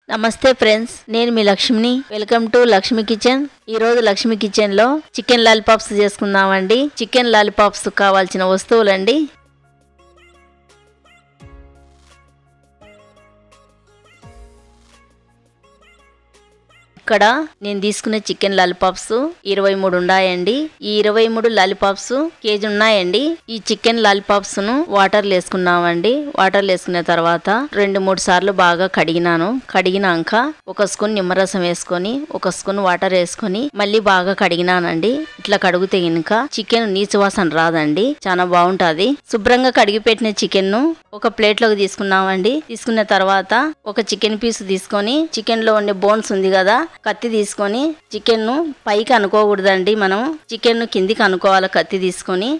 నమస్తే ఫ్రెండ్స్, నేను మీ లక్ష్మిని. Welcome to Lakshmi kitchen. ఈ రోజు లక్ష్మి కిచెన్ లో చికెన్ లాలీపాప్స్ చేసుకుందామండి. చికెన్ లాలీపాప్స్ కావాల్సిన వస్తువులండి: ఇక్కడ నేను తీసుకునే చికెన్ లాలీపాప్స్ 23 ఉన్నాయండి. ఈ 23 లాలీపాప్స్ కేజీ ఉన్నాయండి. ఈ చికెన్ లాలీపాప్స్ ను వాటర్ వేసుకున్నామండి. వాటర్ వేసుకున్న తర్వాత 2-3 సార్లు బాగా కడిగినాను. కడిగినాక ఒక స్పూన్ నిమ్మరసం వేసుకొని, ఒక స్పూన్ వాటర్ వేసుకొని మళ్ళీ బాగా కడిగినానండి. ఇట్లా కడిగితే గనుక చికెన్ నీచు వాసన రాదండి, చాలా బాగుంటది. శుభ్రంగా కడిగి పెట్టిన చికెన్ ను ఒక ప్లేట్ లోకి తీసుకున్నామండి. తీసుకున్న తర్వాత ఒక చికెన్ పీస్ తీసుకొని, చికెన్ లో ఉండే బోన్స్ ఉంది కదా, కత్తి తీసుకొని చికెన్ ను పైకి అనుకోకూడదండి, మనం చికెన్ ను కిందికి అనుకోవాలి. కత్తి తీసుకొని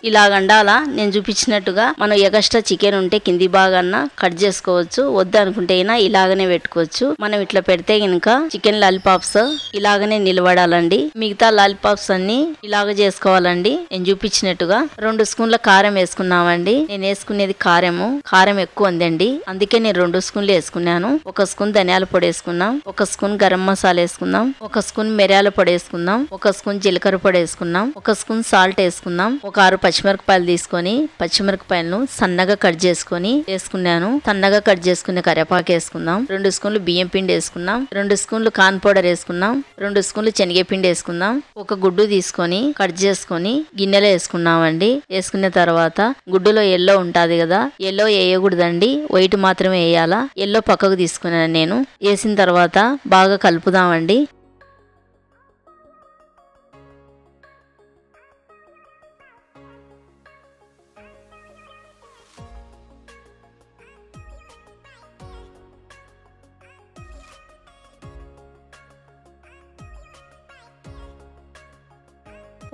ఇలాగండాలా నేను చూపించినట్టుగా. మనం ఎగస్ట్రా చికెన్ ఉంటే కింది భాగాన కట్ చేసుకోవచ్చు, వద్దు అనుకుంటే అయినా ఇలాగనే పెట్టుకోవచ్చు. మనం ఇట్లా పెడితే గనుక చికెన్ లాలీపాప్స్ ఇలాగనే నిలబడాలండి. మిగతా లాలీపాప్స్ అన్ని ఇలాగ చేసుకోవాలండి. నేను చూపించినట్టుగా 2 స్పూన్ల కారం వేసుకున్నామండి. నేను వేసుకునేది కారం ఎక్కువ ఉందండి, అందుకే నేను 2 స్పూన్లు వేసుకున్నాను. 1 స్పూన్ ధనియాల పొడి వేసుకున్నాం, 1 స్పూన్ గరం మసాలా వేసుకుందాం, 1 స్పూన్ మిరియాల పొడి వేసుకుందాం, 1 స్పూన్ జీలకర్ర పొడి వేసుకున్నాం, 1 స్పూన్ సాల్ట్ వేసుకుందాం. ఒక 6 పచ్చిమిరపకాయలు తీసుకొని పచ్చిమిరపకాయలను సన్నగా కట్ చేసుకొని వేసుకున్నాను. సన్నగా కట్ చేసుకునే కరివేపాకు వేసుకుందాం. 2 స్పూన్లు బియ్యం పిండి వేసుకున్నాం, 2 స్పూన్లు కార్న్ పౌడర్ వేసుకున్నాం, 2 స్పూన్లు శనగపిండి వేసుకుందాం. ఒక గుడ్డు తీసుకొని కట్ చేసుకొని గిన్నెలో వేసుకున్నామండి. వేసుకున్న తర్వాత గుడ్డులో ఎల్లో ఉంటది కదా, ఎల్లో వేయకూడదండి, వైట్ మాత్రమే వేయాలా. ఎల్లో పక్కకు తీసుకున్నాను నేను. వేసిన తర్వాత బాగా కలుపుదామండి.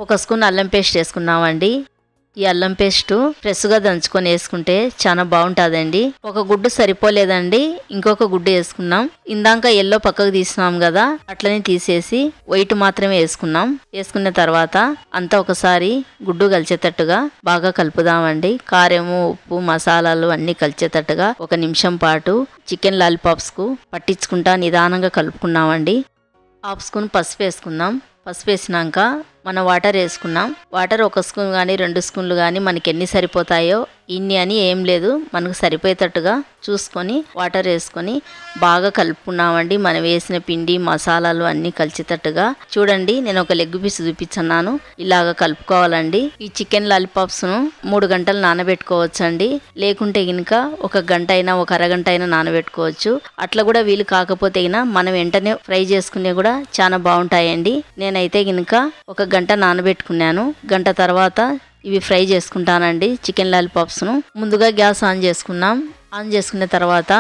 ఒక స్పూన్ అల్లం పేస్ట్ వేసుకున్నామండి. ఈ అల్లం పేస్ట్ ఫ్రెష్గా దంచుకొని వేసుకుంటే చాలా బాగుంటుందండి. ఒక గుడ్డు సరిపోలేదండి, ఇంకొక గుడ్డు వేసుకున్నాం. ఇందాక ఎల్లో పక్కకు తీసినాం కదా, అట్లనే తీసేసి వైట్ మాత్రమే వేసుకున్నాం. వేసుకున్న తర్వాత అంతా ఒకసారి గుడ్డు కలిసేటట్టుగా బాగా కలుపుదామండి. కారము, ఉప్పు, మసాలాలు అన్ని కలిసేటట్టుగా 1 నిమిషం పాటు చికెన్ లాలీపాప్స్ కు పట్టించుకుంటా నిదానంగా కలుపుకున్నామండి. 1/2 స్పూన్ పసుపు వేసుకుందాం. పసుపు వేసినాక మనం వాటర్ వేసుకున్నాం. వాటర్ 1 స్పూన్ కానీ 2 స్పూన్లు కానీ మనకి ఎన్ని సరిపోతాయో, ఇన్ని అని ఏం లేదు, మనకు సరిపోయేటట్టుగా చూసుకొని వాటర్ వేసుకొని బాగా కలుపుకున్నామండి. మనం వేసిన పిండి మసాలాలు అన్నీ కలిసేటట్టుగా. చూడండి, నేను ఒక లెగ్ పీస్ చూపించున్నాను. ఇలాగ కలుపుకోవాలండి. ఈ చికెన్ లాలీపాప్స్ ను 3 గంటలు నానబెట్టుకోవచ్చండి. లేకుంటే గినక 1 గంట అయినా 1 అరగంట అయినా నానబెట్టుకోవచ్చు. అట్లా కూడా వీలు కాకపోతే గిన మనం వెంటనే ఫ్రై చేసుకునే కూడా చాలా బాగుంటాయండి. నేనైతే గినక 1 గంట నానబెట్టుకున్నాను. గంట తర్వాత ఇవి ఫ్రై చేసుకుంటానండి. చికెన్ లాలీపాప్స్ ను ముందుగా గ్యాస్ ఆన్ చేసుకున్నాం. ఆన్ చేసుకున్న తర్వాత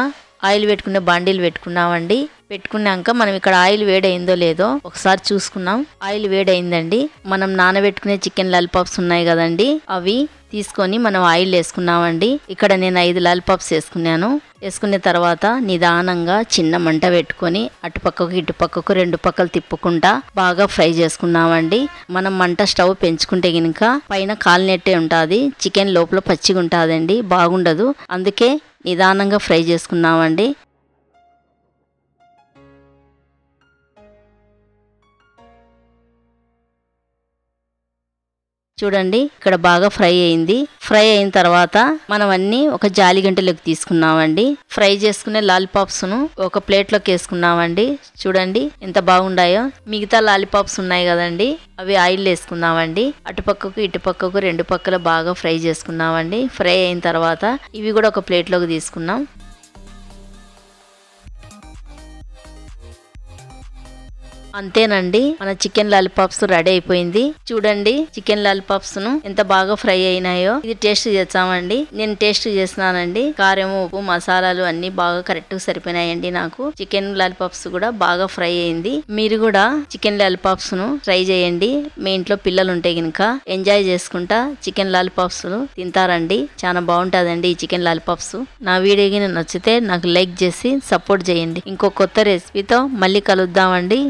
ఆయిల్ పెట్టుకునే బాండీలు పెట్టుకున్నామండి. పెట్టుకున్నాక మనం ఇక్కడ ఆయిల్ వేడైందో లేదో ఒకసారి చూసుకున్నాం. ఆయిల్ వేడైందండి. మనం నానబెట్టుకునే చికెన్ లాలీపాప్స్ ఉన్నాయి కదండి, అవి తీసుకొని మనం ఆయిల్ వేసుకున్నామండి. ఇక్కడ నేను 5 లాలీపాప్స్ వేసుకున్నాను. వేసుకున్న తర్వాత నిదానంగా చిన్న మంట పెట్టుకొని అటుపక్కకు ఇటుపక్కకు 2 పక్కలు తిప్పుకుంటా బాగా ఫ్రై చేసుకున్నామండి. మనం మంట స్టవ్ పెంచుకుంటే గినక పైన కాలినట్టే ఉంటుంది, చికెన్ లోపల పచ్చిగా ఉంటుందండి, బాగుండదు. అందుకే నిదానంగా ఫ్రై చేసుకున్నామండి. చూడండి, ఇక్కడ బాగా ఫ్రై అయింది. ఫ్రై అయిన తర్వాత మనం అన్ని ఒక జాలి గంటలోకి తీసుకున్నామండి. ఫ్రై చేసుకునే లాలీపాప్స్ ను ఒక ప్లేట్ లోకి వేసుకున్నామండి. చూడండి ఎంత బాగుండాయో. మిగతా లాలీపాప్స్ ఉన్నాయి కదండి, అవి ఆయిల్ వేసుకున్నామండి. అటుపక్కకు ఇటుపక్కకు 2 పక్కల బాగా ఫ్రై చేసుకున్నామండి. ఫ్రై అయిన తర్వాత ఇవి కూడా ఒక ప్లేట్ లోకి తీసుకున్నాం. అంతేనండి, మన చికెన్ లాలీపాప్స్ రెడీ అయిపోయింది. చూడండి, చికెన్ లాలీపాప్స్ ను ఎంత బాగా ఫ్రై అయినాయో. ఇది టేస్ట్ చేస్తామండి. నేను టేస్ట్ చేసినానండి. కారము, ఉప్పు, మసాలాలు అన్ని బాగా కరెక్ట్ గా సరిపోయినాయండి. నాకు చికెన్ లాలీపాప్స్ కూడా బాగా ఫ్రై అయింది. మీరు కూడా చికెన్ లాలీపాప్స్ ను ట్రై చేయండి. మీ ఇంట్లో పిల్లలు ఉంటే గనుక ఎంజాయ్ చేసుకుంటా చికెన్ లాలీపాప్స్ తింటారండి. చాలా బాగుంటుందండి ఈ చికెన్ లాలీపాప్స్. నా వీడియో నచ్చితే నాకు లైక్ చేసి సపోర్ట్ చేయండి. ఇంకో కొత్త రెసిపీతో మళ్ళీ కలుద్దామండి.